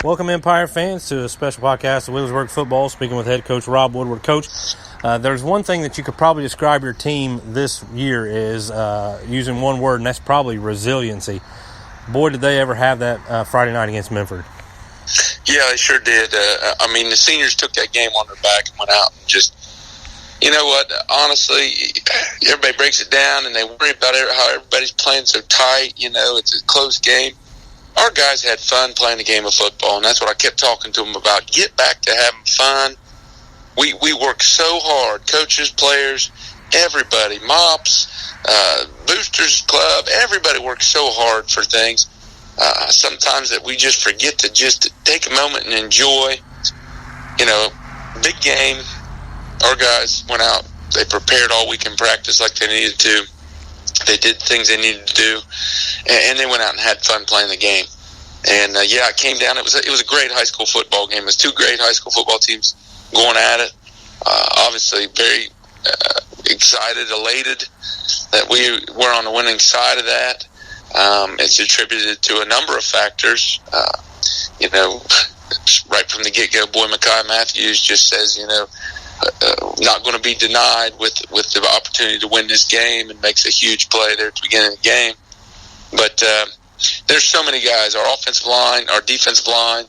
Welcome, Empire fans, to a special podcast of Wheelersburg Football, speaking with head coach Rob Woodward. Coach, there's one thing that you could probably describe your team this year is using one word, and that's probably resiliency. Boy, did they ever have that Friday night against Memphis. Yeah, they sure did. The seniors took that game on their back and went out and just, you know what, honestly, everybody breaks it down and they worry about how everybody's playing so tight. You know, it's a close game. Our guys had fun playing a game of football, and that's what I kept talking to them about. Get back to having fun. We work so hard, coaches, players, everybody, mops, boosters club, everybody works so hard for things. Sometimes that we just forget to just take a moment and enjoy. You know, big game. Our guys went out. They prepared all week in practice like they needed to. They did things they needed to do, and they went out and had fun playing the game. And it came down. It was a great high school football game. It was two great high school football teams going at it. Obviously, very excited, elated that we were on the winning side of that. It's attributed to a number of factors. Right from the get-go, boy Mekhi Matthews just says, not going to be denied with the opportunity to win this game, and makes a huge play there at the beginning of the game. But there's so many guys, our offensive line, our defensive line,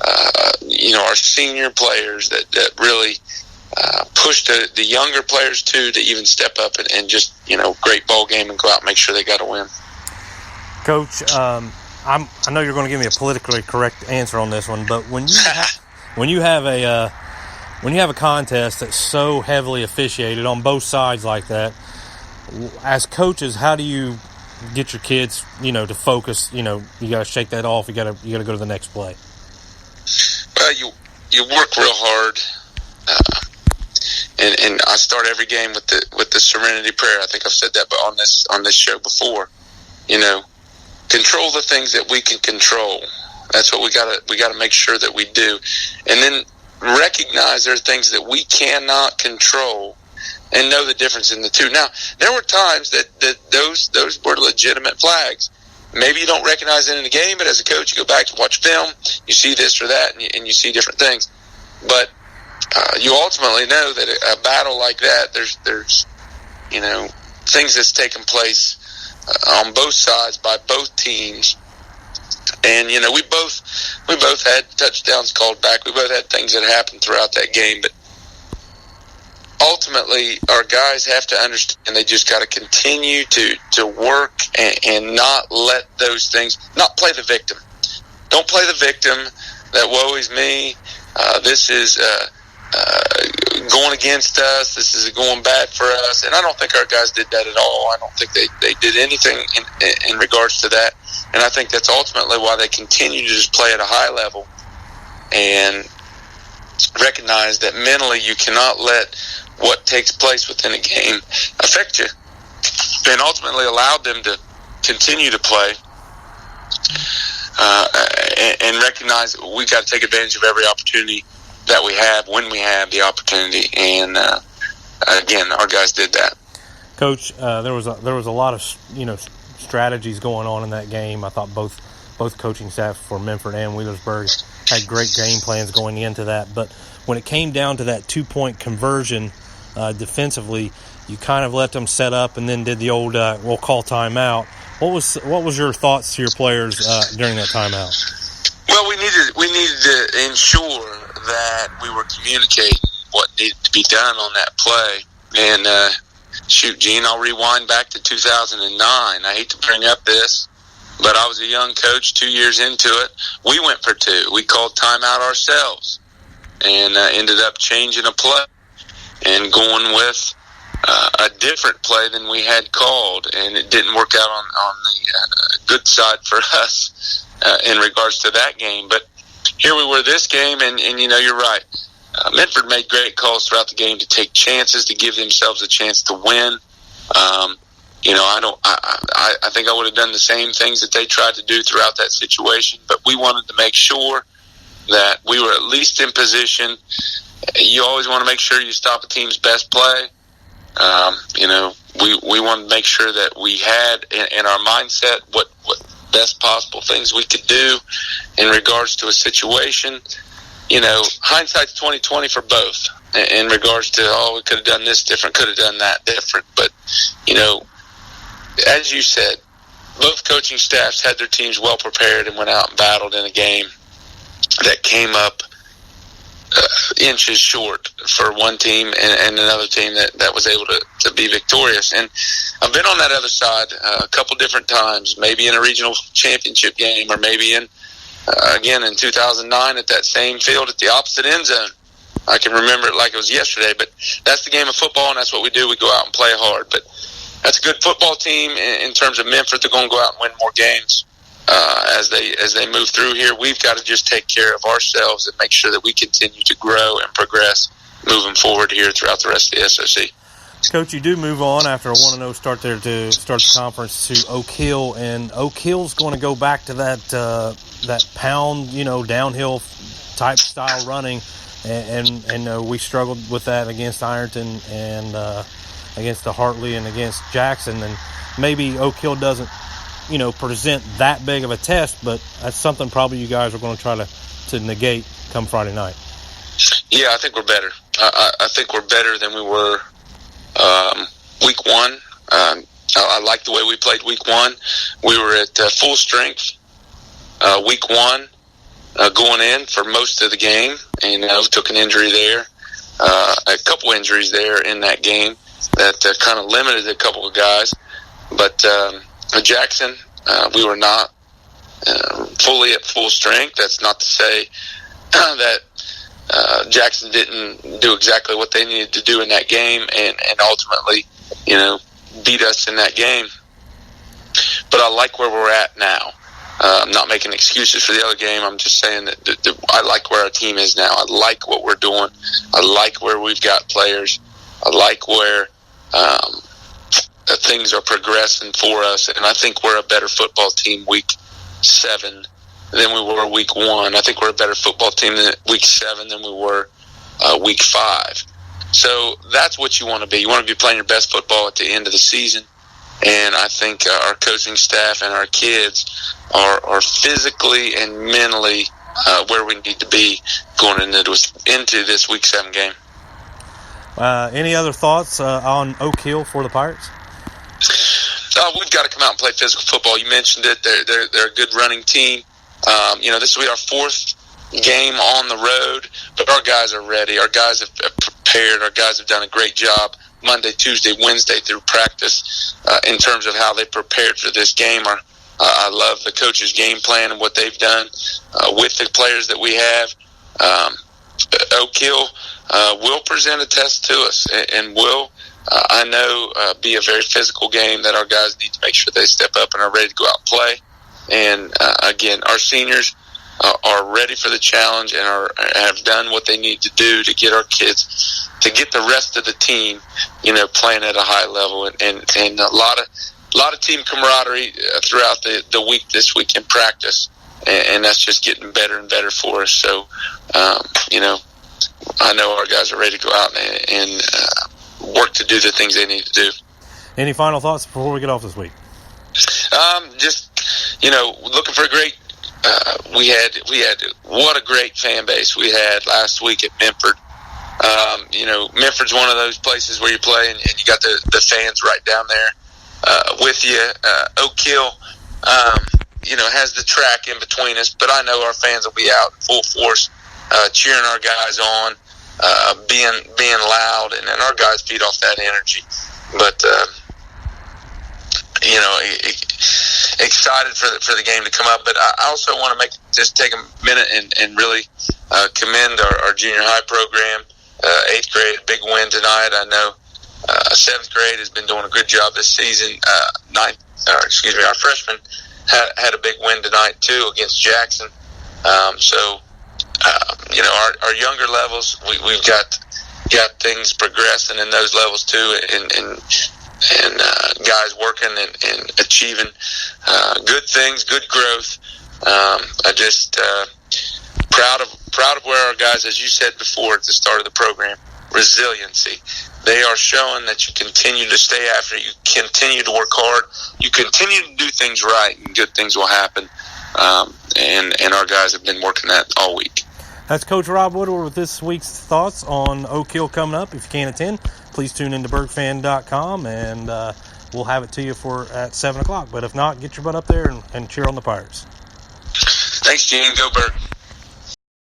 our senior players that really pushed the younger players too to even step up and just, great ball game and go out and make sure they got a win. Coach, I know you're going to give me a politically correct answer on this one, but when you have a contest that's so heavily officiated on both sides like that, as coaches, how do you get your kids, to focus? You got to shake that off. You got to go to the next play. Well, you work real hard, and I start every game with the Serenity Prayer. I think I've said that, but on this show before, control the things that we can control. That's what we gotta make sure that we do, and then recognize there are things that we cannot control, and know the difference in the two. Now, there were times that those were legitimate flags. Maybe you don't recognize it in the game, but as a coach, you go back and watch film, you see this or that, and you see different things. But you ultimately know that a battle like that, there's things that's taken place on both sides by both teams. And we both had touchdowns called back. We both had things that happened throughout that game. But ultimately, our guys have to understand they just got to continue to work and not let those things, not play the victim. Don't play the victim. That woe is me. This is going against us. This is going bad for us. And I don't think our guys did that at all. I don't think they did anything in regards to that. And I think that's ultimately why they continue to just play at a high level and recognize that mentally you cannot let what takes place within a game affect you. And ultimately allowed them to continue to play and recognize we got to take advantage of every opportunity that we have when we have the opportunity. And again, our guys did that. Coach, there was a lot of strategies going on in that game. I thought both coaching staff for Memphis and Wheelersburg had great game plans going into that. But when it came down to that 2-point conversion defensively, you kind of let them set up and then did the old we'll call timeout. What was your thoughts to your players during that timeout? Well, we needed to ensure that we were communicating what needed to be done on that play. And Gene, I'll rewind back to 2009. I hate to bring up this, but I was a young coach 2 years into it. We went for two. We called timeout ourselves and ended up changing a play and going with a different play than we had called, and it didn't work out on the good side for us in regards to that game. But here we were this game, and you're right. Medford made great calls throughout the game to take chances, to give themselves a chance to win. I think I would have done the same things that they tried to do throughout that situation, but we wanted to make sure that we were at least in position. You always want to make sure you stop a team's best play. We wanted to make sure that we had in our mindset what best possible things we could do in regards to a situation. Hindsight's 20/20 for both in regards to, we could have done this different, could have done that different. But, as you said, both coaching staffs had their teams well prepared and went out and battled in a game that came up inches short for one team and another team that was able to be victorious. And I've been on that other side a couple different times, maybe in a regional championship game, or maybe again in 2009 at that same field at the opposite end zone. I can remember it like it was yesterday, but that's the game of football, and that's what we do. We go out and play hard. But that's a good football team in terms of Memphis. They're going to go out and win more games as they move through here. We've got to just take care of ourselves and make sure that we continue to grow and progress moving forward here throughout the rest of the SOC. Coach, you do move on after a 1-0 start there to start the conference to Oak Hill, and Oak Hill's going to go back to that pound, downhill type style running, and we struggled with that against Ironton and against the Hartley and against Jackson, and maybe Oak Hill doesn't present that big of a test, but that's something probably you guys are going to try to negate come Friday night. Yeah, I think we're better. I think we're better than we were week one. I like the way we played week one. We were at full strength week one going in for most of the game, and took an injury there, a couple injuries there in that game that kind of limited a couple of guys. But Jackson, we were not fully at full strength. That's not to say that Jackson didn't do exactly what they needed to do in that game and ultimately, beat us in that game. But I like where we're at now. I'm not making excuses for the other game. I'm just saying that I like where our team is now. I like what we're doing. I like where we've got players. I like where things are progressing for us, and I think we're a better football team week 7 than we were week 1. I think we're a better football team than week 7 than we were week 5. So that's what you want to be. You want to be playing your best football at the end of the season, and I think our coaching staff and our kids are physically and mentally where we need to be going into this week 7 game. Any other thoughts on Oak Hill for the Pirates? We've got to come out and play physical football. You mentioned it. They're a good running team. This will be our 4th game on the road, but our guys are ready. Our guys have prepared. Our guys have done a great job Monday, Tuesday, Wednesday through practice in terms of how they prepared for this game. I love the coach's game plan and what they've done with the players that we have. Oak Hill will present a test to us and will, I know, be a very physical game that our guys need to make sure they step up and are ready to go out and play. And again, our seniors are ready for the challenge and have done what they need to do to get our kids, to get the rest of the team, playing at a high level, and a lot of team camaraderie throughout the week this week in practice, and that's just getting better and better for us. So, I know our guys are ready to go out and work to do the things they need to do. Any final thoughts before we get off this week? Looking for a great. We had what a great fan base we had last week at Memphis. Memphis one of those places where you play and you got the fans right down there with you. Oak Hill, has the track in between us, but I know our fans will be out in full force, cheering our guys on, being loud, and then our guys feed off that energy. But excited for the game to come up. But I also want to take a minute and really commend our junior high program. 8th grade, big win tonight. I know 7th grade has been doing a good job this season. Our freshmen had a big win tonight too against Jackson. Our younger levels, we've got things progressing in those levels too, and guys working and achieving good things, good growth. I just proud of where our guys, as you said before at the start of the program, resiliency. They are showing that you continue to stay after it, you continue to work hard, you continue to do things right, and good things will happen. And our guys have been working that all week. That's Coach Rob Woodward with this week's thoughts on Oak Hill coming up. If you can't attend, please tune into BurgFan.com, and we'll have it to you at 7 o'clock. But if not, get your butt up there and cheer on the Pirates. Thanks, Gene. Go Bird.